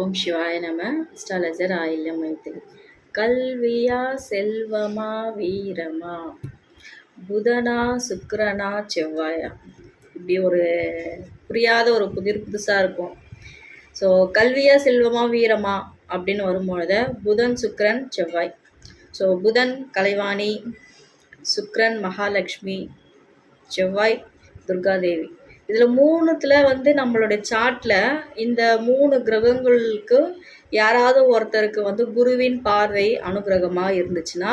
ஓம் சிவாய நம. அஸ்ட்ராலஜர் ஆயில்யம் மைத்திரி. கல்வியா செல்வமா வீரமா, புதனா சுக்கிரனா செவ்வாயா, இப்படி ஒரு புரியாத ஒரு புதுசாக இருக்கும். ஸோ கல்வியா செல்வமா வீரமா அப்படின்னு வரும்பொழுது புதன் சுக்கிரன் செவ்வாய். ஸோ புதன் கலைவாணி, சுக்கிரன் மகாலட்சுமி, செவ்வாய் துர்காதேவி. இதில் மூணுத்தில் நம்மளுடைய சார்ட்டில் இந்த 3 கிரகங்களுக்கு யாராவது ஒருத்தருக்கு குருவின் பார்வை அனுகிரகமாக இருந்துச்சுன்னா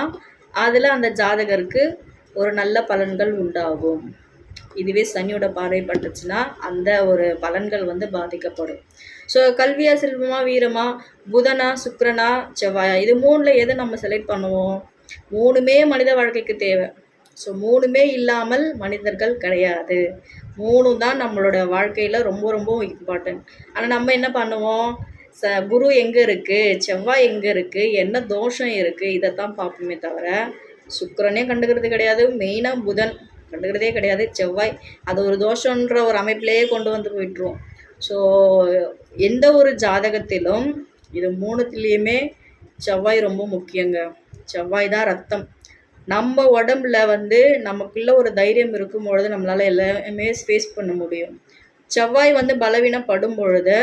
அதில் அந்த ஜாதகருக்கு ஒரு நல்ல பலன்கள் உண்டாகும். இதுவே சனியோட பார்வை பட்டுச்சுன்னா அந்த ஒரு பலன்கள் பாதிக்கப்படும். ஸோ கல்வியா செல்வமா வீரமா, புதனா சுக்கிரனா செவ்வாயா, இது 3ல் எதை நம்ம செலக்ட் பண்ணுவோம்? 3மே மனித வாழ்க்கைக்கு தேவை. ஸோ 3மே இல்லாமல் மனிதர்கள் கிடையாது. 3 தான் நம்மளோட வாழ்க்கையில் ரொம்ப ரொம்ப இம்பார்ட்டன்ட். ஆனால் நம்ம என்ன பண்ணுவோம்? குரு எங்கே இருக்குது, செவ்வாய் எங்கே இருக்குது, என்ன தோஷம் இருக்குது, இதைத்தான் பார்ப்போமே தவிர சுக்கிரனே கண்டுக்கிறது கிடையாது. மெயினாக புதன் கண்டுக்கிறதே கிடையாது. செவ்வாய் அது ஒரு தோஷன்ற ஒரு அமைப்பிலேயே கொண்டு போயிட்டுருவோம். ஸோ எந்த ஒரு ஜாதகத்திலும் இது 3த்துலேயுமே செவ்வாய் ரொம்ப முக்கியங்க. செவ்வாய் தான் ரத்தம். நம்ம உடம்புல நமக்குள்ள ஒரு தைரியம் இருக்கும் பொழுது நம்மளால் எல்லாமே ஃபேஸ் பண்ண முடியும். செவ்வாய் பலவீனப்படும் பொழுது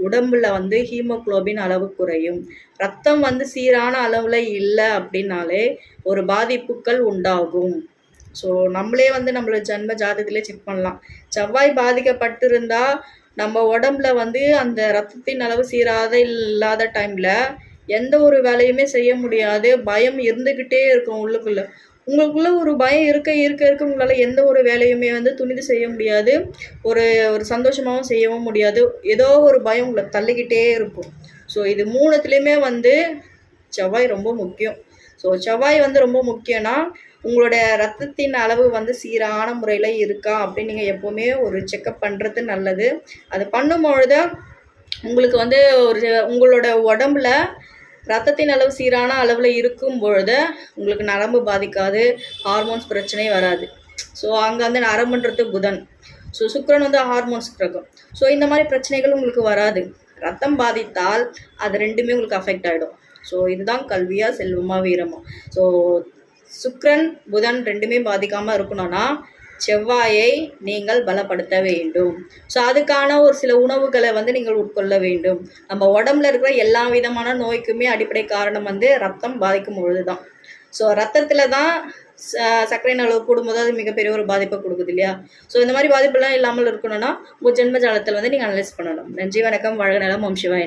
உடம்புல ஹீமோக்ளோபின் அளவு குறையும். ரத்தம் சீரான அளவில் இல்லை அப்படின்னாலே ஒரு பாதிப்புகள் உண்டாகும். ஸோ நம்மளே நம்மளோட ஜன்ம ஜாதகத்திலே செக் பண்ணலாம். செவ்வாய் பாதிக்கப்பட்டிருந்தா நம்ம உடம்புல அந்த ரத்தத்தின் அளவு சீராத இல்லாத டைமில் எந்த ஒரு வேலையுமே செய்ய முடியாது. பயம் இருந்துக்கிட்டே இருக்கும் உள்ளுக்குள்ளே. உங்களுக்குள்ள ஒரு பயம் இருக்க உங்களால் எந்த ஒரு வேலையுமே துணிந்து செய்ய முடியாது. ஒரு சந்தோஷமாகவும் செய்யவும் முடியாது. ஏதோ ஒரு பயம் உங்களை தள்ளிக்கிட்டே இருக்கும். ஸோ இது 3த்துலேயுமே செவ்வாய் ரொம்ப முக்கியம். ஸோ செவ்வாய் ரொம்ப முக்கியம்னா உங்களோட ரத்தத்தின் அளவு சீரான முறையில் இருக்கா அப்படின்னு நீங்கள் எப்போவுமே ஒரு செக்கப் பண்ணுறது நல்லது. அது பண்ணும்பொழுது உங்களுக்கு ஒரு உங்களோட உடம்புல ரத்தத்தின் அளவு சீரான அளவில் இருக்கும் பொழுது உங்களுக்கு நரம்பு பாதிக்காது, ஹார்மோன்ஸ் பிரச்சனை வராது. ஸோ அங்கே நரம்புன்றது புதன். ஸோ சுக்கிரன் ஹார்மோன்ஸ் கிரகம். ஸோ இந்த மாதிரி பிரச்சனைகள் உங்களுக்கு வராது. ரத்தம் பாதித்தால் அது 2மே உங்களுக்கு அஃபெக்ட் ஆகிடும். ஸோ இதுதான் கல்வியா செல்வமா வீரமா. ஸோ சுக்கிரன் புதன் 2மே பாதிக்காமல் இருக்கணும்னா செவ்வாயை நீங்கள் பலப்படுத்த வேண்டும். ஸோ அதுக்கான ஒரு சில உணவுகளை நீங்கள் உட்கொள்ள வேண்டும். நம்ம உடம்புல இருக்கிற எல்லா விதமான நோய்க்குமே அடிப்படை காரணம் ரத்தம் பாதிக்கும் பொழுது தான். ஸோ ரத்தத்தில் தான் சர்க்கரையின் அளவு கூடும்போது அது மிகப்பெரிய ஒரு பாதிப்பை கொடுக்குது இல்லையா? ஸோ இந்த மாதிரி பாதிப்பெல்லாம் இல்லாமல் இருக்கணும்னா உங்கள் ஜென்ம ஜாலத்தில் நீங்கள் அனலைஸ் பண்ணணும். நன்றி, வணக்கம், வாழ்க நலம், ஓம் சிவாய.